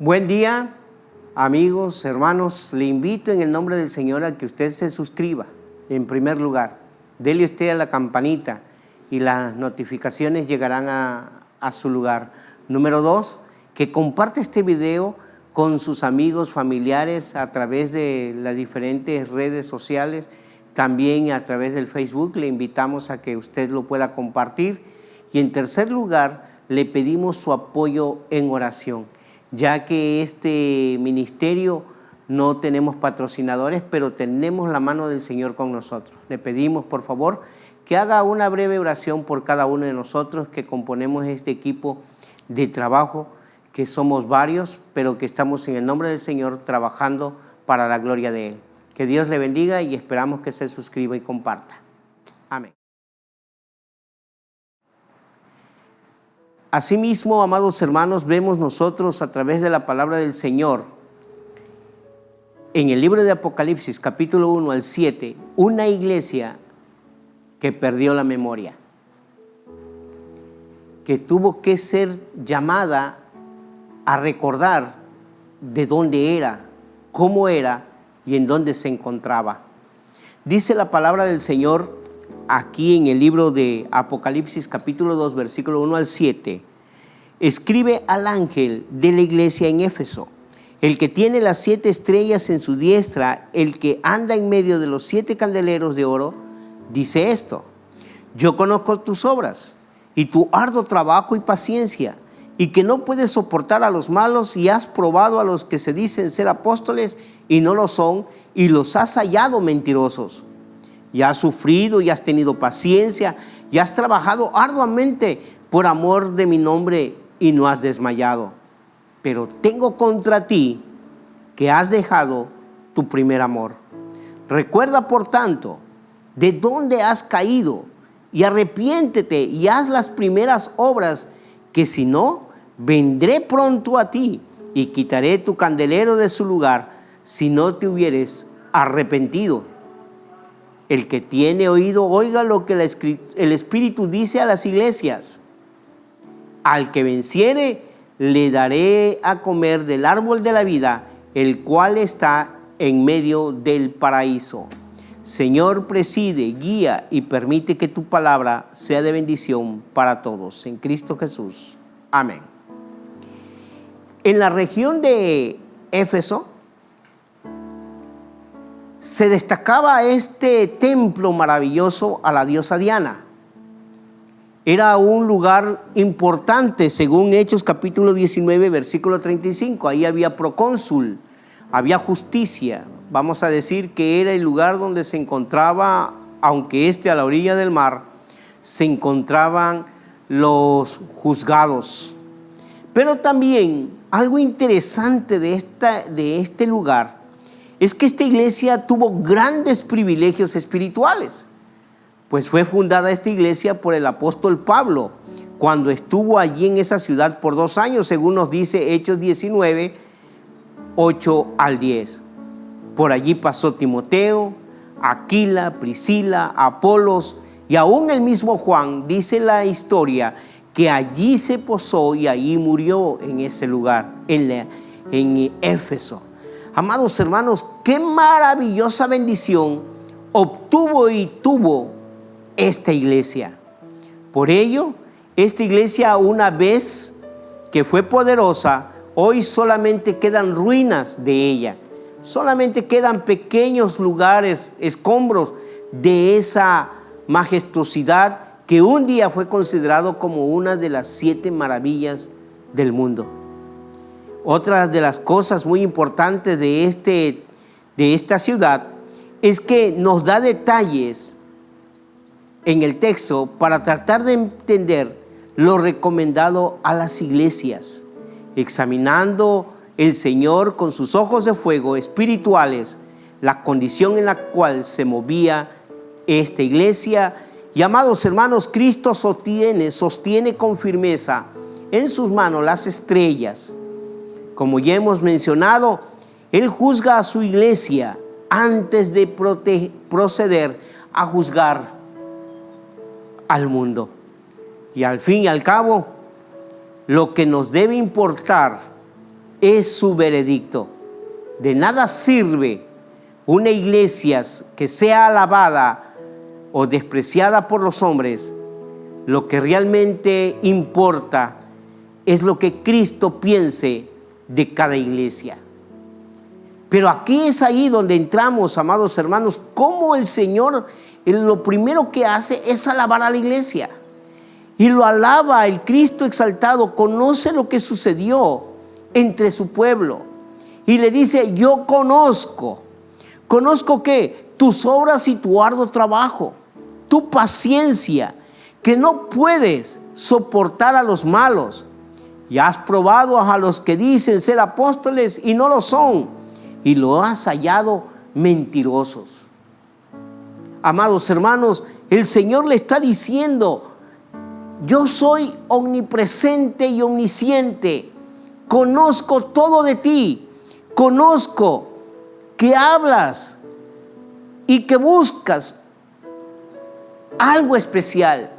Buen día, amigos, hermanos. Le invito en el nombre del Señor a que usted se suscriba. En primer lugar, dele usted a la campanita y las notificaciones llegarán a su lugar. Número 2, que comparte este video con sus amigos, familiares a través de las diferentes redes sociales. También a través del Facebook le invitamos a que usted lo pueda compartir. Y en tercer lugar, le pedimos su apoyo en oración, ya que este ministerio no tenemos patrocinadores, pero tenemos la mano del Señor con nosotros. Le pedimos, por favor, que haga una breve oración por cada uno de nosotros que componemos este equipo de trabajo, que somos varios, pero que estamos en el nombre del Señor trabajando para la gloria de Él. Que Dios le bendiga y esperamos que se suscriba y comparta. Amén. Asimismo, amados hermanos, vemos nosotros a través de la palabra del Señor, en el libro de Apocalipsis, capítulo 1 al 7, una iglesia que perdió la memoria, que tuvo que ser llamada a recordar de dónde era, cómo era y en dónde se encontraba. Dice la palabra del Señor aquí en el libro de Apocalipsis capítulo 2 versículo 1 al 7, escribe al ángel de la iglesia en Éfeso, el que tiene las 7 estrellas en su diestra, el que anda en medio de los 7 candeleros de oro, dice esto: yo conozco tus obras y tu arduo trabajo y paciencia, y que no puedes soportar a los malos, y has probado a los que se dicen ser apóstoles y no lo son, y los has hallado mentirosos. Y has sufrido y has tenido paciencia y has trabajado arduamente por amor de mi nombre y no has desmayado. Pero tengo contra ti que has dejado tu primer amor. Recuerda, por tanto, de dónde has caído y arrepiéntete y haz las primeras obras, que si no, vendré pronto a ti y quitaré tu candelero de su lugar si no te hubieres arrepentido. El que tiene oído, oiga lo que el Espíritu dice a las iglesias. Al que venciere, le daré a comer del árbol de la vida, el cual está en medio del paraíso. Señor, preside, guía y permite que tu palabra sea de bendición para todos. En Cristo Jesús. Amén. En la región de Éfeso se destacaba este templo maravilloso a la diosa Diana. Era un lugar importante según Hechos capítulo 19 versículo 35. Ahí había procónsul, había justicia. Vamos a decir que era el lugar donde se encontraba, aunque a la orilla del mar, se encontraban los juzgados. Pero también algo interesante de este lugar es que esta iglesia tuvo grandes privilegios espirituales, pues fue fundada esta iglesia por el apóstol Pablo, cuando estuvo allí en esa ciudad por 2 años, según nos dice Hechos 19, 8 al 10. Por allí pasó Timoteo, Aquila, Priscila, Apolos, y aún el mismo Juan, dice la historia, que allí se posó y allí murió en ese lugar, en Éfeso. Amados hermanos, qué maravillosa bendición obtuvo y tuvo esta iglesia. Por ello, esta iglesia, una vez que fue poderosa, hoy solamente quedan ruinas de ella. Solamente quedan pequeños lugares, escombros de esa majestuosidad que un día fue considerado como una de las 7 maravillas del mundo. Otra de las cosas muy importantes de esta ciudad es que nos da detalles en el texto para tratar de entender lo recomendado a las iglesias, examinando el Señor con sus ojos de fuego espirituales la condición en la cual se movía esta iglesia. Y amados hermanos, Cristo sostiene con firmeza en sus manos las estrellas. Como ya hemos mencionado, Él juzga a su iglesia antes de proceder a juzgar al mundo. Y al fin y al cabo, lo que nos debe importar es su veredicto. De nada sirve una iglesia que sea alabada o despreciada por los hombres. Lo que realmente importa es lo que Cristo piense de cada iglesia. Pero aquí es ahí donde entramos, amados hermanos, cómo el Señor lo primero que hace es alabar a la iglesia. Y lo alaba el Cristo exaltado, conoce lo que sucedió entre su pueblo. Y le dice, yo conozco ¿qué? Tus obras y tu arduo trabajo, tu paciencia, que no puedes soportar a los malos. Y has probado a los que dicen ser apóstoles y no lo son, y lo has hallado mentirosos. Amados hermanos, el Señor le está diciendo, yo soy omnipresente y omnisciente, conozco todo de ti, conozco que hablas y que buscas algo especial,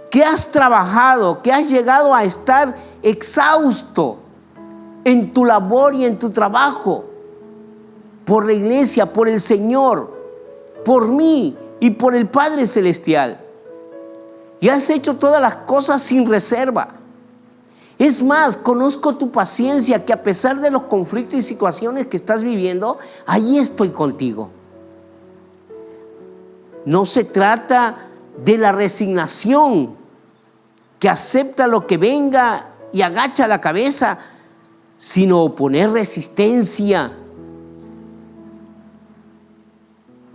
que has trabajado, que has llegado a estar exhausto en tu labor y en tu trabajo, por la iglesia, por el Señor, por mí y por el Padre Celestial. Y has hecho todas las cosas sin reserva. Es más, conozco tu paciencia, que a pesar de los conflictos y situaciones que estás viviendo, ahí estoy contigo. No se trata de la resignación, que acepta lo que venga y agacha la cabeza, sino oponer resistencia.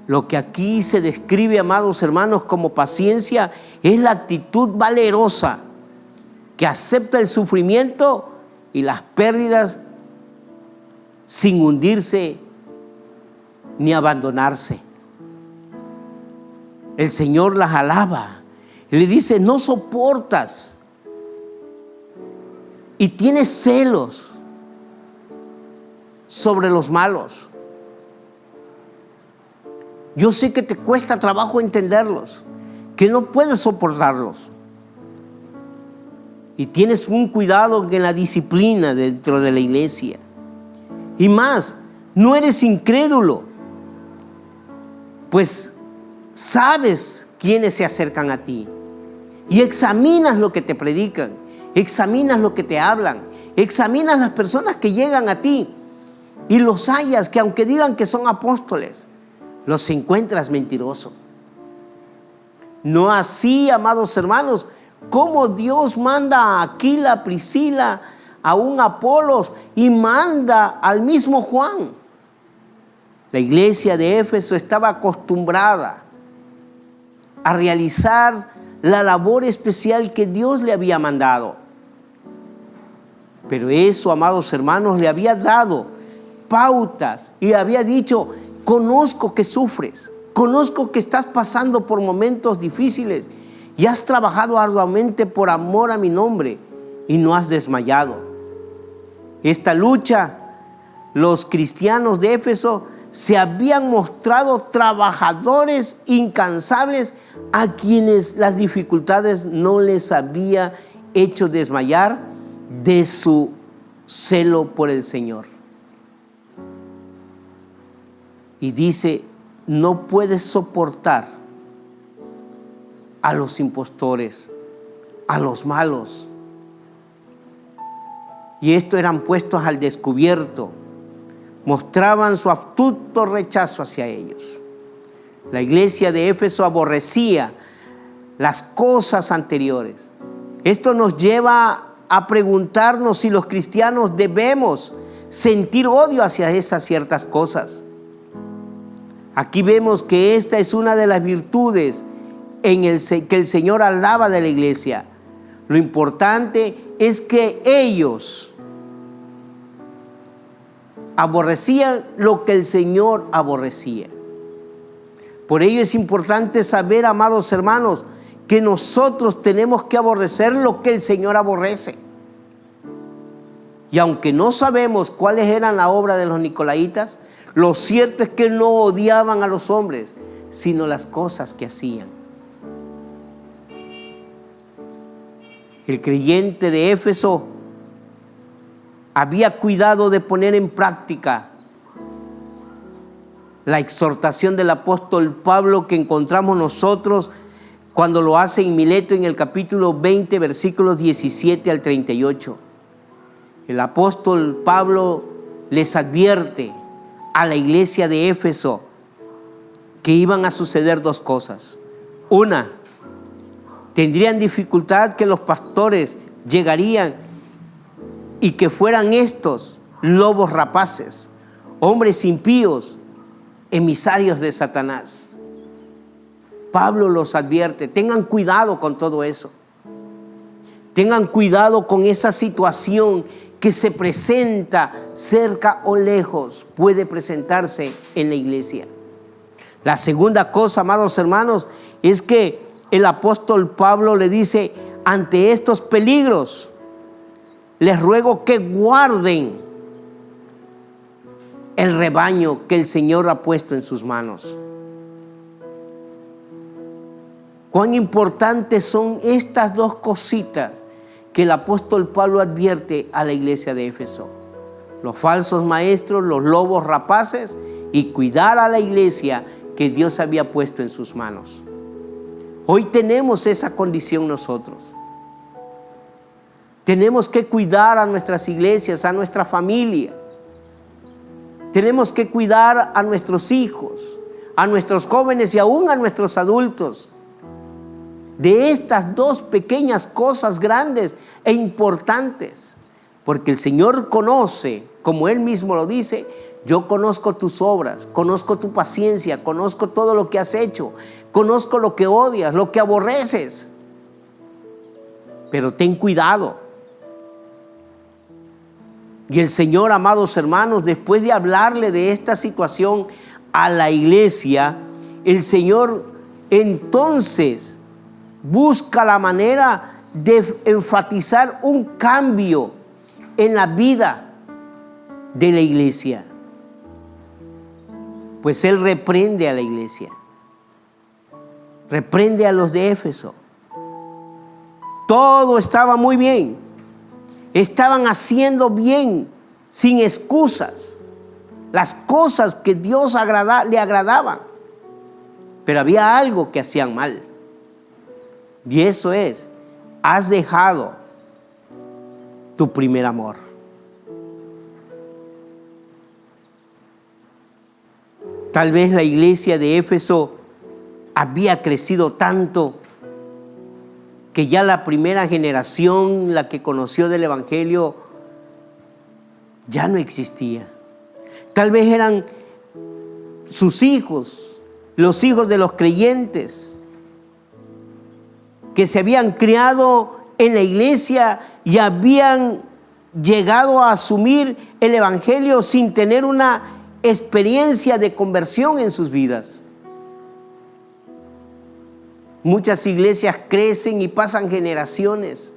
Lo que aquí se describe, amados hermanos, como paciencia, es la actitud valerosa que acepta el sufrimiento y las pérdidas sin hundirse ni abandonarse. El Señor las alaba y le dice, no soportas y tienes celos sobre los malos. Yo sé que te cuesta trabajo entenderlos, que no puedes soportarlos. Y tienes un cuidado en la disciplina dentro de la iglesia. Y más, no eres incrédulo, pues sabes quiénes se acercan a ti. Y examinas lo que te predican, examinas lo que te hablan, examinas las personas que llegan a ti y los hallas que aunque digan que son apóstoles, los encuentras mentirosos. No así, amados hermanos, como Dios manda a Aquila, a Priscila, a un Apolos y manda al mismo Juan. La iglesia de Éfeso estaba acostumbrada a realizar la labor especial que Dios le había mandado. Pero eso, amados hermanos, le había dado pautas y había dicho, conozco que sufres, conozco que estás pasando por momentos difíciles y has trabajado arduamente por amor a mi nombre y no has desmayado. Esta lucha, los cristianos de Éfeso se habían mostrado trabajadores incansables a quienes las dificultades no les había hecho desmayar de su celo por el Señor. Y dice, no puedes soportar a los impostores, a los malos. Y estos eran puestos al descubierto, mostraban su astuto rechazo hacia ellos. La iglesia de Éfeso aborrecía las cosas anteriores. Esto nos lleva a preguntarnos si los cristianos debemos sentir odio hacia esas ciertas cosas. Aquí vemos que esta es una de las virtudes que el Señor alaba de la iglesia. Lo importante es que ellos aborrecían lo que el Señor aborrecía. Por ello es importante saber, amados hermanos, que nosotros tenemos que aborrecer lo que el Señor aborrece. Y aunque no sabemos cuáles eran la obra de los nicolaítas, lo cierto es que no odiaban a los hombres, sino las cosas que hacían. El creyente de Éfeso había cuidado de poner en práctica la exhortación del apóstol Pablo que encontramos nosotros cuando lo hace en Mileto en el capítulo 20, versículos 17 al 38. El apóstol Pablo les advierte a la iglesia de Éfeso que iban a suceder dos cosas. Una, tendrían dificultad que los pastores llegarían y que fueran estos lobos rapaces, hombres impíos, emisarios de Satanás. Pablo los advierte, tengan cuidado con todo eso. Tengan cuidado con esa situación que se presenta cerca o lejos, puede presentarse en la iglesia. La segunda cosa, amados hermanos, es que el apóstol Pablo le dice, ante estos peligros, les ruego que guarden el rebaño que el Señor ha puesto en sus manos. Cuán importantes son estas dos cositas que el apóstol Pablo advierte a la iglesia de Éfeso: los falsos maestros, los lobos rapaces, y cuidar a la iglesia que Dios había puesto en sus manos. Hoy tenemos esa condición nosotros. Tenemos que cuidar a nuestras iglesias, a nuestra familia. Tenemos que cuidar a nuestros hijos, a nuestros jóvenes y aún a nuestros adultos de estas dos pequeñas cosas grandes e importantes, porque el Señor conoce, como Él mismo lo dice, yo conozco tus obras, conozco tu paciencia, conozco todo lo que has hecho, conozco lo que odias, lo que aborreces, pero ten cuidado. Y el Señor, amados hermanos, después de hablarle de esta situación a la iglesia, el Señor entonces busca la manera de enfatizar un cambio en la vida de la iglesia. Pues Él reprende a la iglesia, reprende a los de Éfeso. Todo estaba muy bien, estaban haciendo bien, sin excusas, las cosas que Dios le agradaban, pero había algo que hacían mal. Y eso es, has dejado tu primer amor. Tal vez la iglesia de Éfeso había crecido tanto que ya la primera generación, la que conoció del Evangelio, ya no existía. Tal vez eran sus hijos, los hijos de los creyentes, que se habían criado en la iglesia y habían llegado a asumir el Evangelio sin tener una experiencia de conversión en sus vidas. Muchas iglesias crecen y pasan generaciones,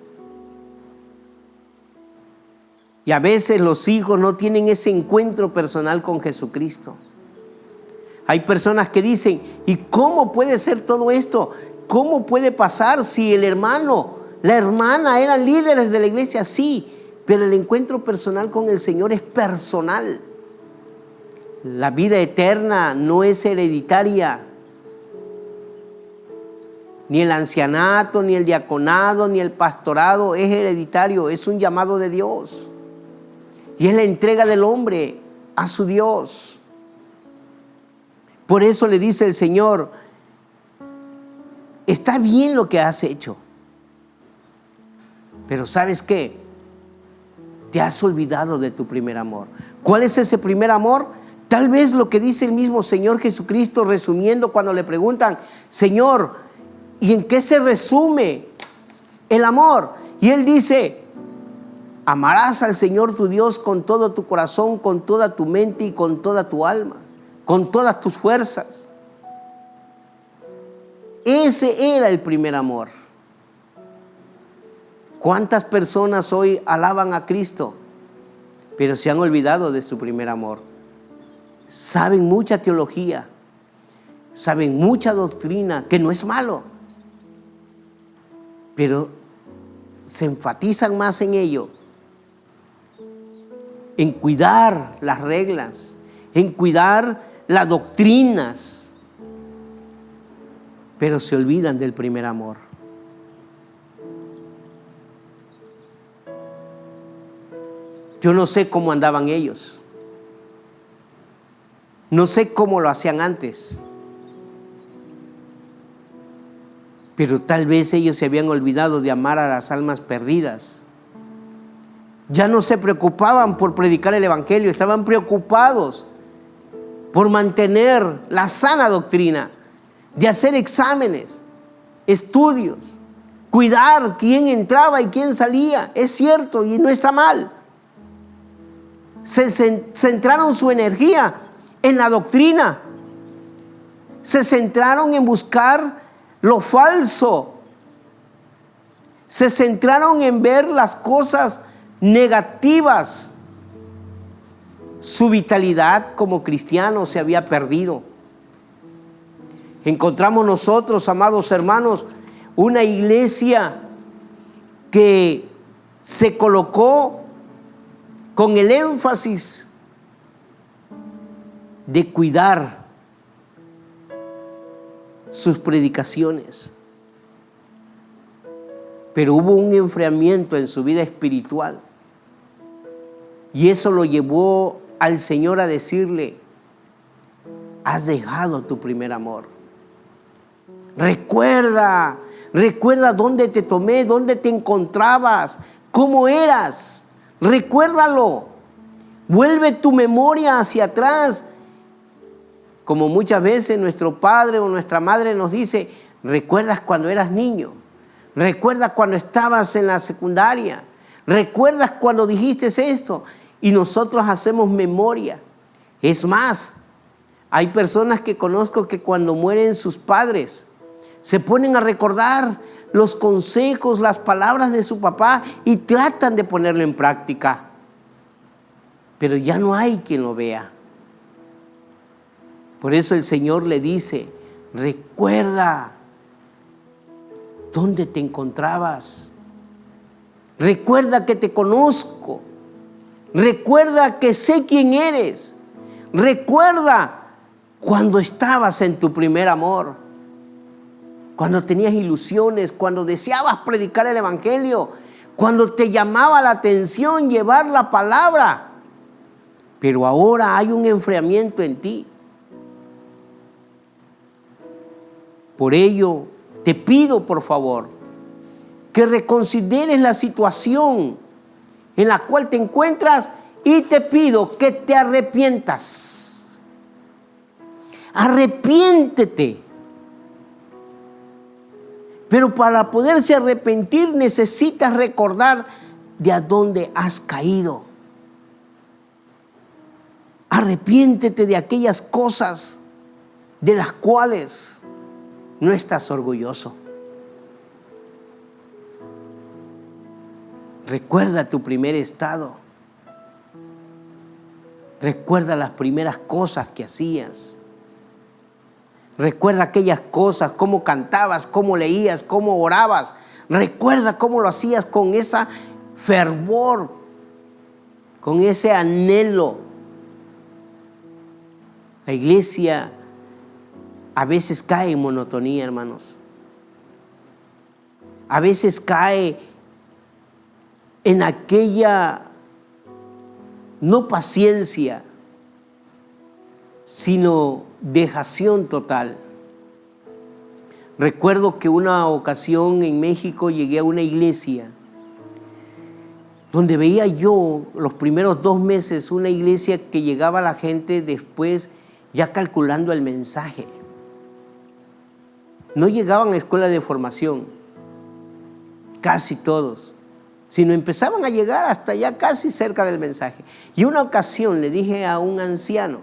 y a veces los hijos no tienen ese encuentro personal con Jesucristo. Hay personas que dicen, ¿y cómo puede ser todo esto? ¿Cómo puede pasar si el hermano, la hermana eran líderes de la iglesia? Sí, pero el encuentro personal con el Señor es personal. La vida eterna no es hereditaria. Ni el ancianato, ni el diaconado, ni el pastorado es hereditario, es un llamado de Dios. Y es la entrega del hombre a su Dios. Por eso le dice el Señor, está bien lo que has hecho, pero ¿sabes qué? Te has olvidado de tu primer amor. ¿Cuál es ese primer amor? Tal vez lo que dice el mismo Señor Jesucristo, resumiendo cuando le preguntan, Señor, ¿y en qué se resume el amor? Y Él dice, amarás al Señor tu Dios con todo tu corazón, con toda tu mente y con toda tu alma, con todas tus fuerzas. Ese era el primer amor. ¿Cuántas personas hoy alaban a Cristo, pero se han olvidado de su primer amor? Saben mucha teología, saben mucha doctrina, que no es malo, pero se enfatizan más en ello en cuidar las reglas, en cuidar las doctrinas, pero se olvidan del primer amor. Yo no sé cómo andaban ellos. No sé cómo lo hacían antes. Pero tal vez ellos se habían olvidado de amar a las almas perdidas. Ya no se preocupaban por predicar el evangelio, estaban preocupados por mantener la sana doctrina, de hacer exámenes, estudios, cuidar quién entraba y quién salía. Es cierto y no está mal. Se centraron su energía en la doctrina. Se centraron en buscar lo falso. Se centraron en ver las cosas negativas. Su vitalidad como cristianos se había perdido. Encontramos nosotros, amados hermanos, una iglesia que se colocó con el énfasis de cuidar sus predicaciones. Pero hubo un enfriamiento en su vida espiritual. Y eso lo llevó al Señor a decirle: has dejado tu primer amor. Recuerda dónde te tomé, dónde te encontrabas, cómo eras. Recuérdalo. Vuelve tu memoria hacia atrás. Como muchas veces nuestro padre o nuestra madre nos dice: ¿recuerdas cuando eras niño? ¿Recuerdas cuando estabas en la secundaria? ¿Recuerdas cuando dijiste esto? Y nosotros hacemos memoria. Es más, hay personas que conozco que cuando mueren sus padres se ponen a recordar los consejos, las palabras de su papá y tratan de ponerlo en práctica. Pero ya no hay quien lo vea. Por eso el Señor le dice: recuerda dónde te encontrabas. Recuerda que te conozco. Recuerda que sé quién eres. Recuerda cuando estabas en tu primer amor, cuando tenías ilusiones, cuando deseabas predicar el evangelio, cuando te llamaba la atención llevar la palabra. Pero ahora hay un enfriamiento en ti. Por ello, te pido, por favor, que reconsideres la situación en la cual te encuentras y te pido que te arrepientas. Arrepiéntete. Pero para poderse arrepentir necesitas recordar de a dónde has caído. Arrepiéntete de aquellas cosas de las cuales no estás orgulloso. Recuerda tu primer estado. Recuerda las primeras cosas que hacías. Recuerda aquellas cosas, cómo cantabas, cómo leías, cómo orabas. Recuerda cómo lo hacías con ese fervor, con ese anhelo. La iglesia a veces cae en monotonía, hermanos. A veces cae en aquella no paciencia, sino dejación total. Recuerdo que una ocasión en México llegué a una iglesia donde veía yo los primeros 2 meses una iglesia que llegaba la gente después ya calculando el mensaje. No llegaban a escuela de formación, casi todos, sino empezaban a llegar hasta ya casi cerca del mensaje. Y una ocasión le dije a un anciano: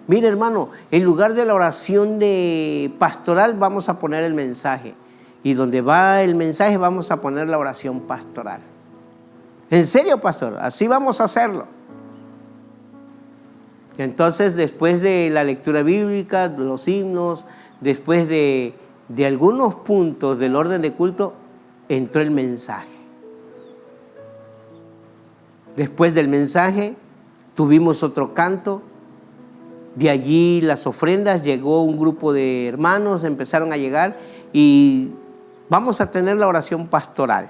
mire, hermano, en lugar de la oración de pastoral vamos a poner el mensaje, y donde va el mensaje vamos a poner la oración pastoral. ¿En serio, pastor? Así vamos a hacerlo. Entonces, después de la lectura bíblica, de los himnos, después de algunos puntos del orden de culto, entró el mensaje. Después del mensaje, tuvimos otro canto, de allí las ofrendas, llegó un grupo de hermanos, empezaron a llegar y vamos a tener la oración pastoral.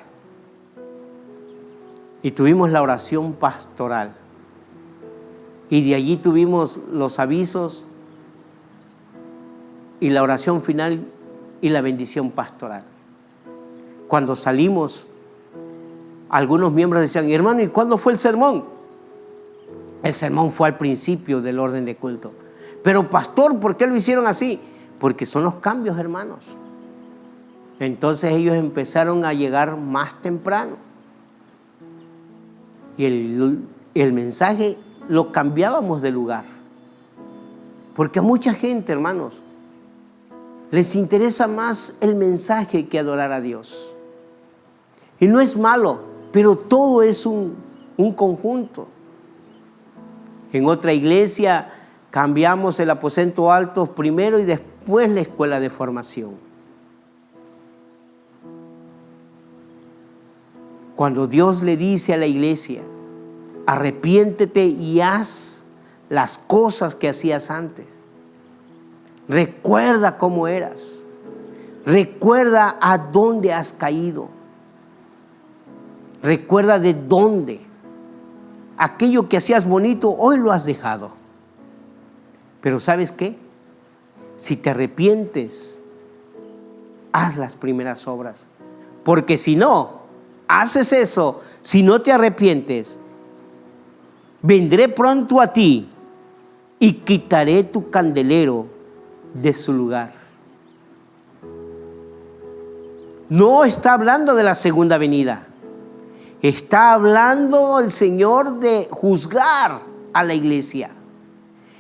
Y tuvimos la oración pastoral. Y de allí tuvimos los avisos y la oración final y la bendición pastoral. Cuando salimos, algunos miembros decían: hermano, ¿y cuándo fue el sermón? El sermón fue al principio del orden de culto. Pero pastor, ¿por qué lo hicieron así? Porque son los cambios, hermanos. Entonces ellos empezaron a llegar más temprano. Y el mensaje lo cambiábamos de lugar. Porque a mucha gente, hermanos, les interesa más el mensaje que adorar a Dios. Y no es malo, pero todo es un conjunto. En otra iglesia cambiamos el aposento alto primero y después la escuela de formación. Cuando Dios le dice a la iglesia: arrepiéntete y haz las cosas que hacías antes. Recuerda cómo eras. Recuerda a dónde has caído. Recuerda de dónde. Aquello que hacías bonito, hoy lo has dejado. Pero ¿sabes qué? Si te arrepientes, haz las primeras obras. Porque si no haces eso, si no te arrepientes, vendré pronto a ti y quitaré tu candelero de su lugar. No está hablando de la segunda venida. Está hablando el Señor de juzgar a la iglesia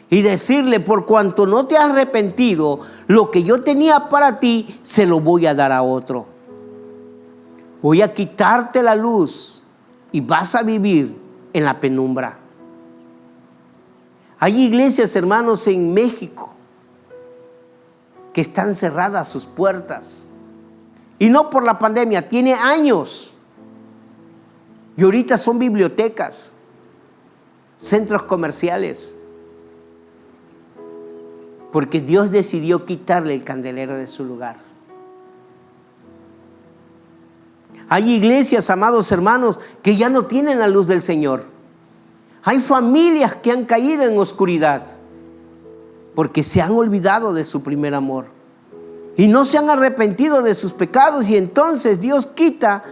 y decirle: por cuanto no te has arrepentido, lo que yo tenía para ti se lo voy a dar a otro. Voy a quitarte la luz y vas a vivir en la penumbra. Hay iglesias, hermanos, en México que están cerradas sus puertas. Y no por la pandemia, tiene años. Y ahorita son bibliotecas, centros comerciales. Porque Dios decidió quitarle el candelero de su lugar. Hay iglesias, amados hermanos, que ya no tienen la luz del Señor. Hay familias que han caído en oscuridad porque se han olvidado de su primer amor y no se han arrepentido de sus pecados, y entonces Dios quita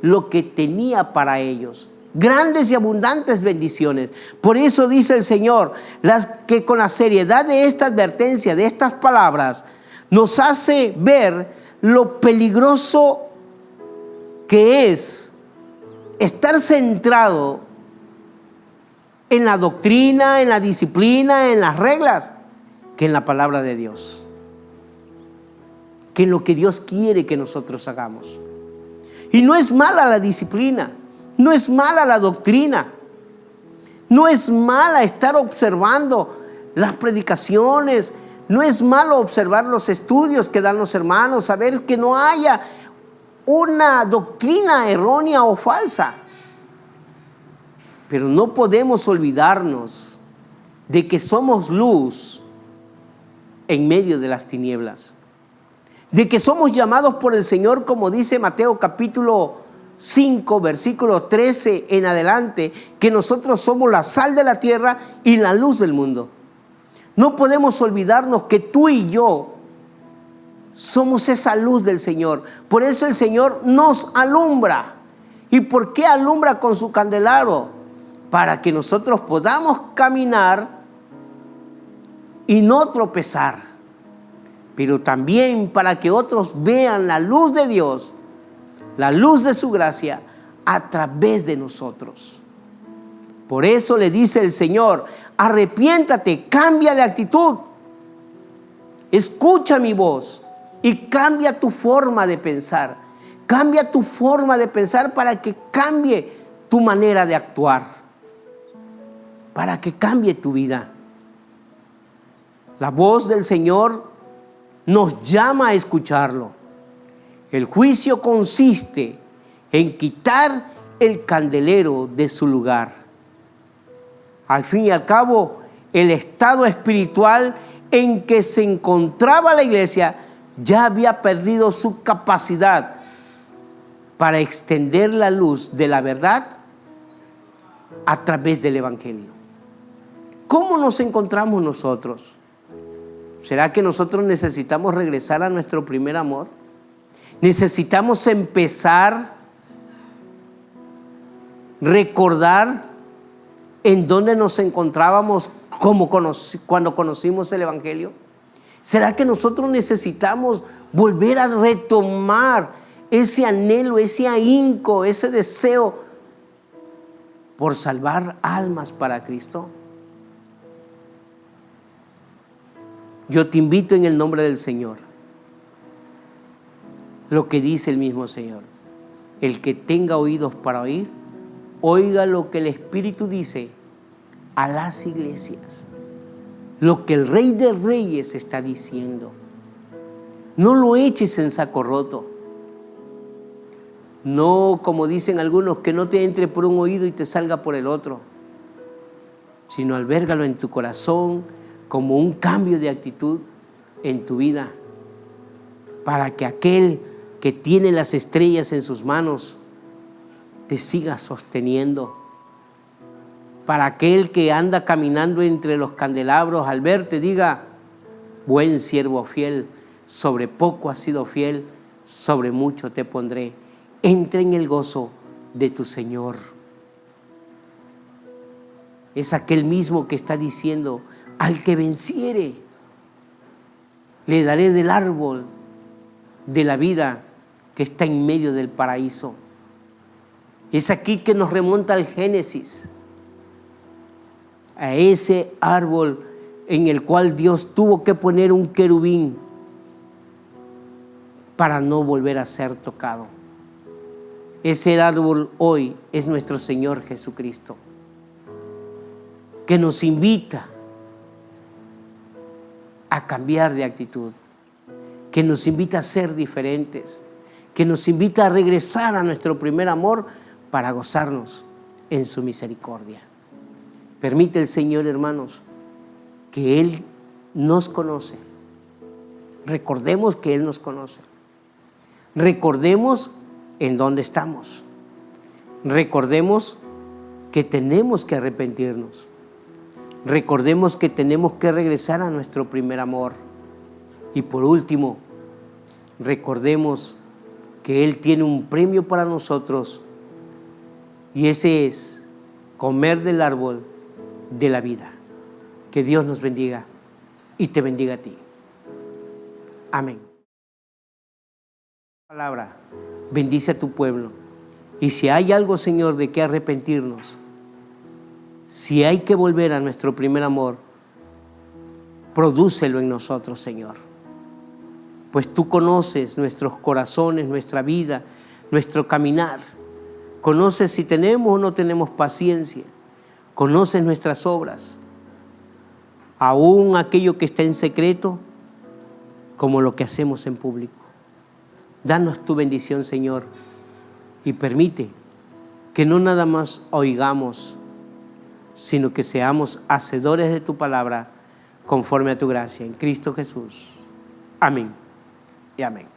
lo que tenía para ellos. Grandes y abundantes bendiciones. Por eso dice el Señor que con la seriedad de esta advertencia, de estas palabras, nos hace ver lo peligroso que es estar centrado en la doctrina, en la disciplina, en las reglas, que en la palabra de Dios, que en lo que Dios quiere que nosotros hagamos. Y no es mala la disciplina, no es mala la doctrina, no es mala estar observando las predicaciones, no es malo observar los estudios que dan los hermanos, saber que no haya una doctrina errónea o falsa. Pero no podemos olvidarnos de que somos luz en medio de las tinieblas, de que somos llamados por el Señor, como dice Mateo capítulo 5, versículo 13 en adelante, que nosotros somos la sal de la tierra y la luz del mundo. No podemos olvidarnos que tú y yo somos esa luz del Señor. Por eso el Señor nos alumbra. ¿Y por qué alumbra con su candelero? Para que nosotros podamos caminar y no tropezar, pero también para que otros vean la luz de Dios, la luz de su gracia a través de nosotros. Por eso le dice el Señor: arrepiéntate, cambia de actitud, escucha mi voz y cambia tu forma de pensar. Cambia tu forma de pensar para que cambie tu manera de actuar, para que cambie tu vida. La voz del Señor nos llama a escucharlo. El juicio consiste en quitar el candelero de su lugar. Al fin y al cabo, el estado espiritual en que se encontraba la iglesia ya había perdido su capacidad para extender la luz de la verdad a través del evangelio. ¿Cómo nos encontramos nosotros? ¿Será que nosotros necesitamos regresar a nuestro primer amor? Necesitamos empezar, recordar en dónde nos encontrábamos cuando conocimos el evangelio. ¿Será que nosotros necesitamos volver a retomar ese anhelo, ese ahínco, ese deseo por salvar almas para Cristo? Yo te invito en el nombre del Señor, lo que dice el mismo Señor: el que tenga oídos para oír, oiga lo que el Espíritu dice a las iglesias, lo que el Rey de Reyes está diciendo. No lo eches en saco roto. No, como dicen algunos, que no te entre por un oído y te salga por el otro, sino albérgalo en tu corazón como un cambio de actitud en tu vida, para que aquel que tiene las estrellas en sus manos te siga sosteniendo. Para aquel que anda caminando entre los candelabros, al verte diga: buen siervo fiel, sobre poco has sido fiel, sobre mucho te pondré. Entra en el gozo de tu Señor. Es aquel mismo que está diciendo: al que venciere, le daré del árbol de la vida que está en medio del paraíso. Es aquí que nos remonta al Génesis, a ese árbol en el cual Dios tuvo que poner un querubín para no volver a ser tocado. Ese árbol hoy es nuestro Señor Jesucristo, que nos invita a cambiar de actitud, que nos invita a ser diferentes, que nos invita a regresar a nuestro primer amor para gozarnos en su misericordia. Permite el Señor, hermanos, que Él nos conoce. Recordemos que Él nos conoce. Recordemos en dónde estamos. Recordemos que tenemos que arrepentirnos. Recordemos que tenemos que regresar a nuestro primer amor. Y por último, recordemos que Él tiene un premio para nosotros, y ese es comer del árbol de la vida. Que Dios nos bendiga y te bendiga a ti. Amén. Palabra, bendice a tu pueblo. Y si hay algo, Señor, de que arrepentirnos, si hay que volver a nuestro primer amor, prodúcelo en nosotros, Señor. Pues tú conoces nuestros corazones, nuestra vida, nuestro caminar. Conoces si tenemos o no tenemos paciencia. Conoces nuestras obras, aún aquello que está en secreto, como lo que hacemos en público. Danos tu bendición, Señor, y permite que no nada más oigamos, sino que seamos hacedores de tu palabra conforme a tu gracia. En Cristo Jesús. Amén y amén.